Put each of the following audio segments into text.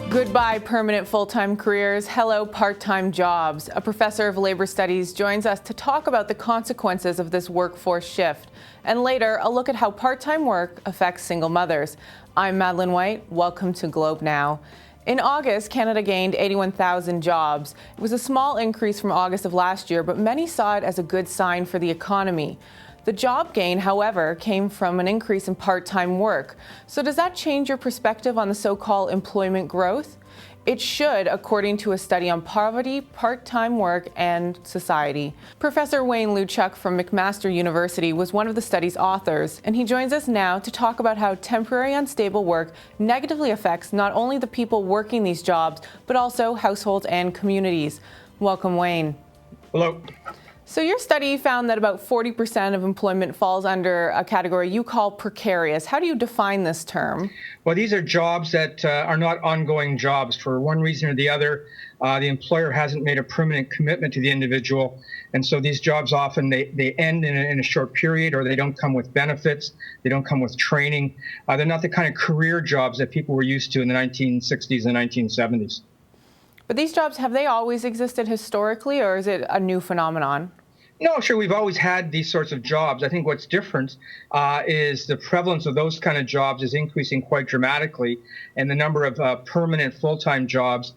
Goodbye, permanent full-time careers. Hello, part-time jobs. A professor of labor studies joins us to talk about the consequences of this workforce shift. And later, a look at how part-time work affects single mothers. I'm Madeline White. Welcome to Globe Now. In August, Canada gained 81,000 jobs. It was a small increase from August of last year, but many saw it as a good sign for the economy. The job gain, however, came from an increase in part-time work. So does that change your perspective on the so-called employment growth? It should, according to a study on poverty, part-time work, and society. Professor Wayne Luchuk from McMaster University was one of the study's authors, and he joins us now to talk about how temporary unstable work negatively affects not only the people working these jobs, but also households and communities. Welcome, Wayne. Hello. So your study found that about 40% of employment falls under a category you call precarious. How do you define this term? Well, these are jobs that are not ongoing jobs. For one reason or the other, the employer hasn't made a permanent commitment to the individual. And so these jobs often, they end in a short period, or they don't come with benefits. They don't come with training. They're not the kind of career jobs that people were used to in the 1960s and 1970s. But these jobs, have they always existed historically, or is it a new phenomenon? No, sure. We've always had these sorts of jobs. I think what's different is the prevalence of those kind of jobs is increasing quite dramatically, and the number of permanent full-time jobs,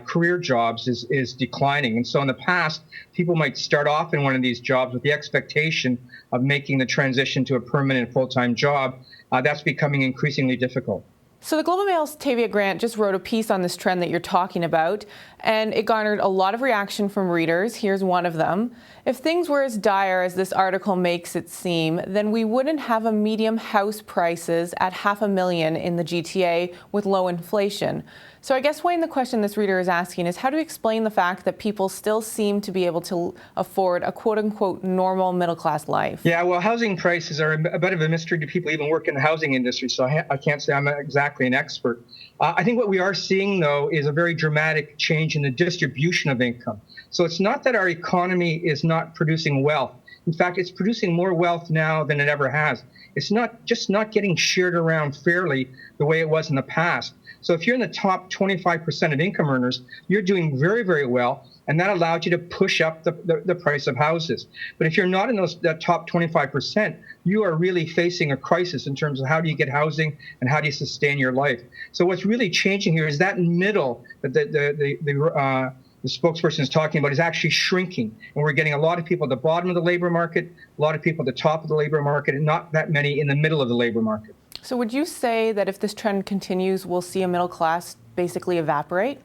career jobs, is declining. And so in the past, people might start off in one of these jobs with the expectation of making the transition to a permanent full-time job. That's becoming increasingly difficult. So the Globe and Mail's Tavia Grant just wrote a piece on this trend that you're talking about, and it garnered a lot of reaction from readers. Here's one of them. If things were as dire as this article makes it seem, then we wouldn't have a medium house prices at $500,000 in the GTA with low inflation. So I guess, Wayne, the question this reader is asking is, how do you explain the fact that people still seem to be able to afford a quote-unquote normal middle-class life? Yeah, well, housing prices are a bit of a mystery to people who even work in the housing industry, so I can't say I'm exactly an expert. I think what we are seeing, though, is a very dramatic change in the distribution of income. So it's not that our economy is not producing wealth. In fact, it's producing more wealth now than it ever has. It's not getting shared around fairly the way it was in the past. So if you're in the top 25% of income earners, you're doing very, very well, and that allows you to push up the price of houses. But if you're not in that top 25%, you are really facing a crisis in terms of how do you get housing and how do you sustain your life. So what's really changing here is that middle that the spokesperson is talking about is actually shrinking. And we're getting a lot of people at the bottom of the labor market, a lot of people at the top of the labor market, and not that many in the middle of the labor market. So would you say that if this trend continues, we'll see a middle class basically evaporate?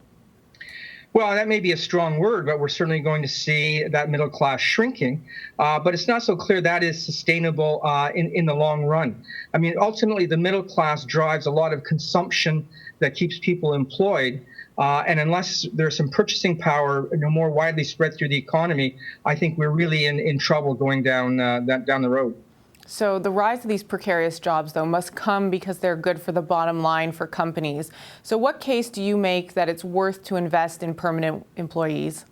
Well, that may be a strong word, but we're certainly going to see that middle class shrinking. But it's not so clear that is sustainable in the long run. I mean, ultimately, the middle class drives a lot of consumption that keeps people employed. And unless there's some purchasing power more widely spread through the economy, I think we're really in trouble going down the road. So the rise of these precarious jobs, though, must come because they're good for the bottom line for companies. So what case do you make that it's worth to invest in permanent employees?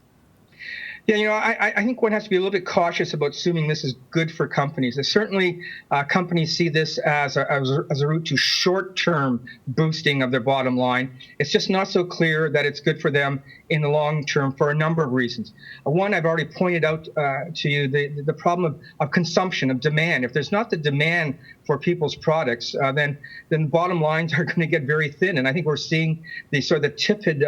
Yeah, I think one has to be a little bit cautious about assuming this is good for companies. Certainly, companies see this as a route to short-term boosting of their bottom line. It's just not so clear that it's good for them in the long term for a number of reasons. One, I've already pointed out to you, the problem of consumption, of demand. If there's not the demand for people's products, then bottom lines are going to get very thin. And I think we're seeing the sort of the tepid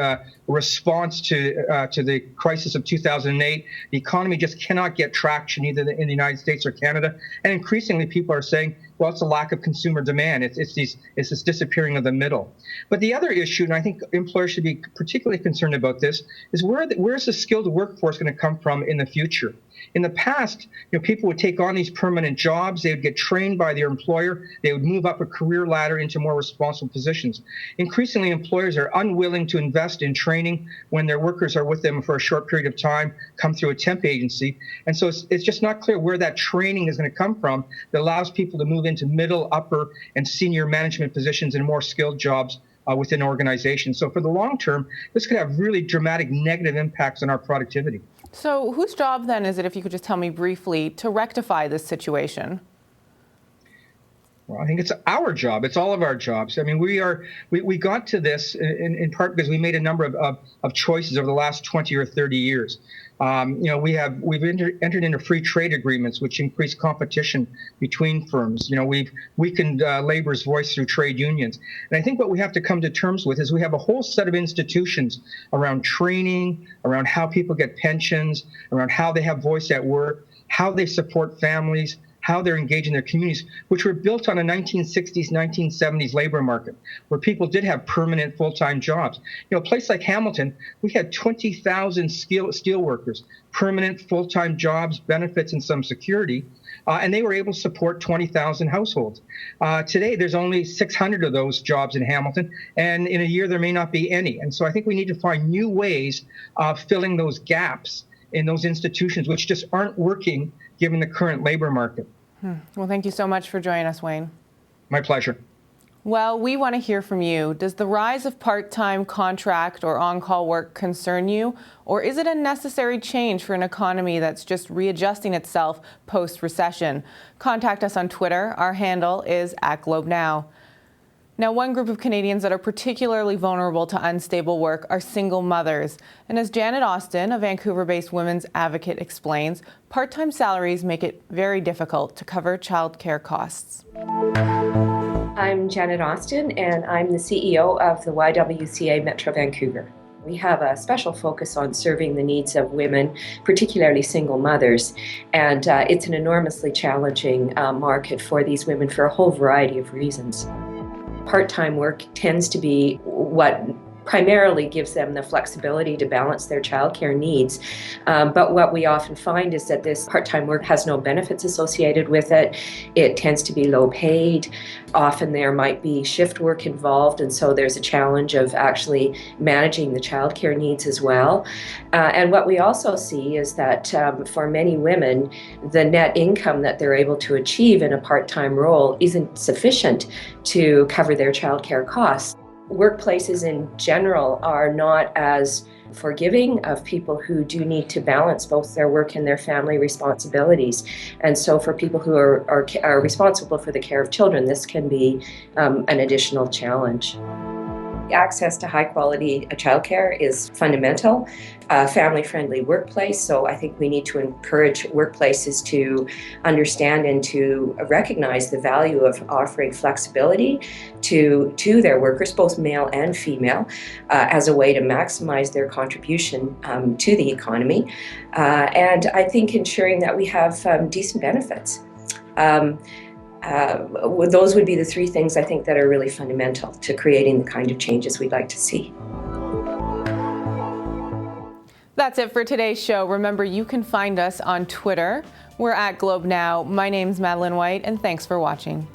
response to the crisis of 2008. The economy just cannot get traction either in the United States or Canada. And increasingly, people are saying, well, it's a lack of consumer demand. It's this disappearing of the middle. But the other issue, and I think employers should be particularly concerned about this, is where's the skilled workforce going to come from in the future? In the past, people would take on these permanent jobs. They would get trained by their employer. They would move up a career ladder into more responsible positions. Increasingly, employers are unwilling to invest in training when their workers are with them for a short period of time, come through a temp agency. And so it's just not clear where that training is going to come from that allows people to move into middle, upper, and senior management positions in more skilled jobs within organizations. So for the long term, this could have really dramatic negative impacts on our productivity. So whose job then is it, if you could just tell me briefly, to rectify this situation? Well, I think it's our job. It's all of our jobs. I mean, we got to this in part because we made a number of choices over the last 20 or 30 years. We've entered into free trade agreements, which increase competition between firms. We've weakened labor's voice through trade unions. And I think what we have to come to terms with is we have a whole set of institutions around training, around how people get pensions, around how they have voice at work, how they support families, how they're engaged in their communities, which were built on a 1960s, 1970s labor market where people did have permanent full-time jobs. A place like Hamilton, we had 20,000 steel workers, permanent full-time jobs, benefits, and some security, and they were able to support 20,000 households. Today, there's only 600 of those jobs in Hamilton, and in a year, there may not be any. And so I think we need to find new ways of filling those gaps in those institutions, which just aren't working given the current labor market. Well, thank you so much for joining us, Wayne. My pleasure. Well, we want to hear from you. Does the rise of part-time contract or on-call work concern you? Or is it a necessary change for an economy that's just readjusting itself post-recession? Contact us on Twitter. Our handle is @GlobeNow. Now, one group of Canadians that are particularly vulnerable to unstable work are single mothers. And as Janet Austin, a Vancouver-based women's advocate, explains, part-time salaries make it very difficult to cover childcare costs. I'm Janet Austin, and I'm the CEO of the YWCA Metro Vancouver. We have a special focus on serving the needs of women, particularly single mothers, and it's an enormously challenging market for these women for a whole variety of reasons. Part-time work tends to be what primarily gives them the flexibility to balance their childcare needs. But what we often find is that this part-time work has no benefits associated with it. It tends to be low paid. Often there might be shift work involved, and so there's a challenge of actually managing the childcare needs as well. And what we also see is that for many women, the net income that they're able to achieve in a part-time role isn't sufficient to cover their childcare costs. Workplaces in general are not as forgiving of people who do need to balance both their work and their family responsibilities. And so for people who are responsible for the care of children, this can be an additional challenge. Access to high-quality childcare is fundamental. A family-friendly workplace, so I think we need to encourage workplaces to understand and to recognize the value of offering flexibility to their workers, both male and female, as a way to maximize their contribution to the economy. And I think ensuring that we have decent benefits. Those would be the three things I think that are really fundamental to creating the kind of changes we'd like to see. That's it for today's show. Remember, you can find us on Twitter. We're @GlobeNow. My name's Madeline White, and thanks for watching.